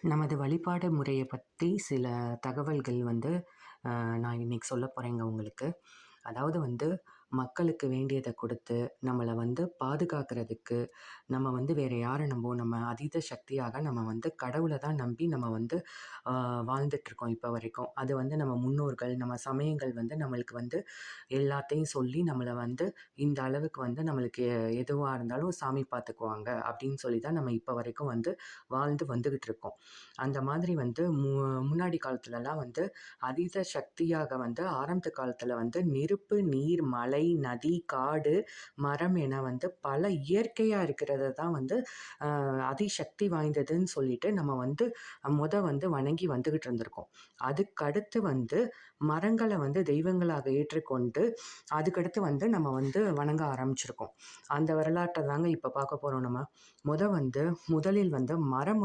நமது வழிபாடு முறைய பத்தி சில தகவல்கள் வந்து நான் இன்னைக்கு சொல்ல போறேங்க உங்களுக்கு. அதாவது வந்து மக்களுக்கு வேண்டியத குடுத்து, நம்மள வந்து பாதுகாக்கிறதுக்கு, நம்ம வந்து வேற யார நம்புவோம்? நம்ம அதீத சக்தியாக நம்ம வந்து கடவுள தான் நம்பி நம்ம வந்து அ வாழ்ந்துட்டுருக்கோம் இப்ப வரைக்கும். அது வந்து நம்ம முன்னோர்கள், நம்ம சமயங்கள் வந்து நம்மளுக்கு வந்து எல்லாத்தையும் சொல்லி நம்மள வந்து இந்த அளவுக்கு வந்து நம்மளுக்கு எதுவா இருந்தாலும் சாமி பார்த்துக்குவாங்க அப்படின்னு சொல்லி தான் நம்ம இப்ப வரைக்கும் வந்து வாழ்ந்து வந்துகிட்டு இருக்கோம். அந்த மாதிரி வந்து முன்னாடி காலத்துலலாம் வந்து அதீத சக்தியாக வந்து ஆரம்ப காலத்துல வந்து நெருப்பு, நீர், மலை, நதி, காடு, மரம் என வந்து பல இயற்கையா இருக்கிறத தான் வந்து அதிசக்தி வாய்ந்ததுன்னு சொல்லிட்டு நம்ம வந்து வந்து வணங்கி வந்துகிட்டு இருந்திருக்கோம். அதுக்கடுத்து வந்து மரங்கள வந்து தெய்வங்களாக ஏற்றுக்கொண்டு, அதுக்கடுத்து வந்து நம்ம வந்து வணங்க ஆரம்பிச்சிருக்கோம். அந்த வரலாற்ற தாங்க இப்ப பார்க்க போறோம் நம்ம. வந்து முதலில் வந்து மரம்